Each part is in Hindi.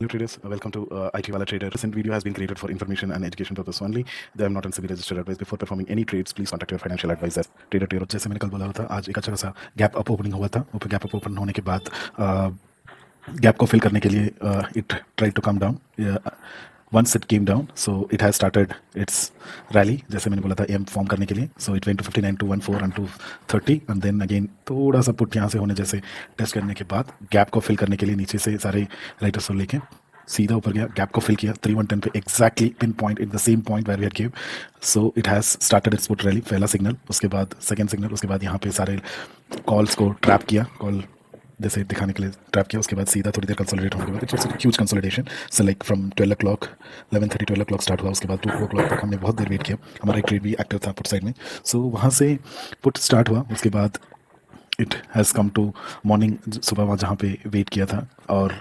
Hello traders, welcome to IT Wala Trader. Recent video has been created for information and education purpose only. They are not in SEBI registered advice. Before performing any trades, please contact your financial advisor. Trader जैसे मैंने कल बोला था, आज एक अच्छा खासा गैप अप ओपनिंग हुआ था. ऊपर गैप अप ओपन होने के बाद गैप को फिल करने के लिए it try to come down. Once it came down, so it has started its rally. जैसे मैंने बोला था एम फॉर्म करने के लिए. So it went to 59 to 14 and to 30 and then again थोड़ा सा पुट यहाँ से होने जैसे टेस्ट करने के बाद गैप को फिल करने के लिए नीचे से सारे राइटर्स को लेके सीधा ऊपर गया, गैप को फिल किया 3110 पे exactly pinpoint in the same point where we had give. So it has started it's put rally. पहला सिग्नल, उसके बाद सेकंड सिग्नल, उसके बाद यहाँ पे सारे कॉल्स को ट्रैप किया, कॉल जैसे दिखाने के लिए ट्रैप किया. उसके बाद सीधा थोड़ी देर कंसोलिडेट होने के बाद it's huge consolidation. So like from 12 o'clock 11:30 12 o'clock start हुआ. उसके बाद 2 o'clock तक हमने बहुत देर वेट किया. हमारा एक ट्रेड भी एक्टिव था पुट साइड में. सो वहाँ से पुट स्टार्ट हुआ. उसके बाद it has come to morning, सुबह वहाँ जहाँ पे वेट किया था और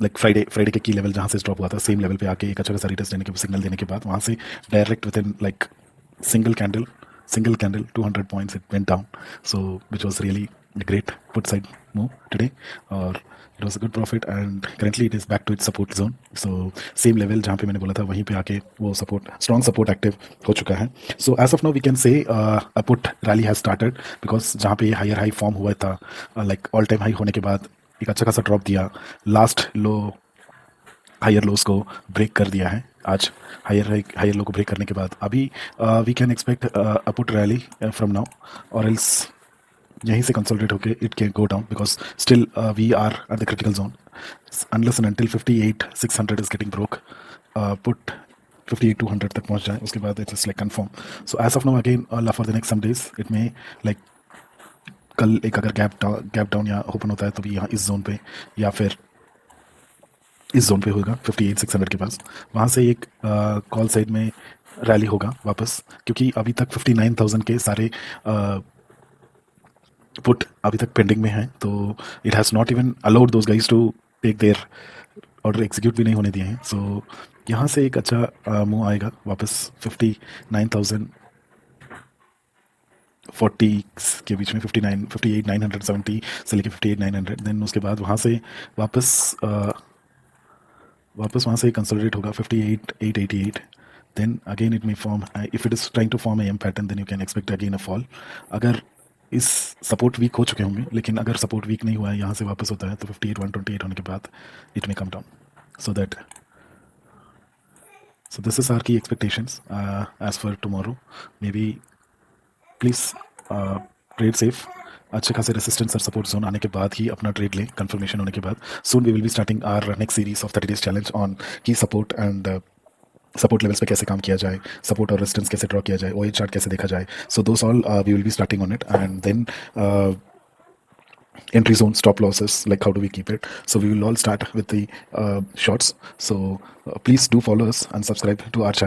लाइक फ्राइडे के की लेवल जहाँ से स्टॉप हुआ था सेम लेवल पे आके एक अच्छा खासा रिटेस्ट देने के सिग्नल देने के बाद वहाँ से direct with in like single candle 200 points it went down. So which was really a great put side move today, or it was a good profit and currently it is back to its support zone. So same level जहाँ पे मैंने बोला था वहीं पे आके वो strong support active हो चुका है. So as of now we can say a put rally has started because जहाँ पे higher high form हुआ था like all time high होने के बाद एक अच्छा खासा ड्रॉप दिया, लास्ट लो हायर लोस को ब्रेक कर दिया है. आज हायर लो को ब्रेक करने के बाद अभी we can expect a put rally from now, और एल्स यहीं से कंसोलिडेट होके it can go down because still we are at the critical zone unless and until 58,600 is getting broke. Put 58,200 तक पहुंच जाए उसके बाद it's like confirm. So as of now again for the next some days it may like कल एक अगर गैप डाउन या ओपन होता है तो भी यहाँ इस जोन पे या फिर इस जोन पे होगा 58,600 के पास. वहाँ से एक कॉल साइड में रैली होगा वापस, क्योंकि अभी तक 59,000 के सारे पुट अभी तक पेंडिंग में हैं. तो it has not even allowed those guys to take their order, execute भी नहीं होने दिए हैं. सो यहाँ से एक अच्छा मूव आएगा वापस 59,040 के बीच में, 58,970 से लेके 58,900. देन उसके बाद वहाँ से वापस वहाँ से कंसोलिडेट होगा 58,888. Then again it may form, if it is trying to form a M pattern then you can expect again a fall. अगर इस सपोर्ट वीक हो चुके होंगे, लेकिन अगर सपोर्ट वीक नहीं हुआ है यहाँ से वापस होता है तो 58,128 होने के बाद it may come down. So this is our key expectations as for tomorrow. Maybe please trade safe. अच्छे खासे रेसिस्टेंस और सपोर्ट जोन आने के बाद ही अपना ट्रेड लें कंफर्मेशन होने के बाद. Soon we will be starting our next series of 30 days challenge on key support and support levels पे कैसे काम किया जाए, सपोर्ट और रेजिस्टेंस कैसे ड्रॉ किया जाए, ओए चार्ट कैसे देखा जाए. So those all we will be starting on it and then entry zone, stop losses, like how do we keep it. So we will all start with the shorts. So please do follow us and subscribe to our channel.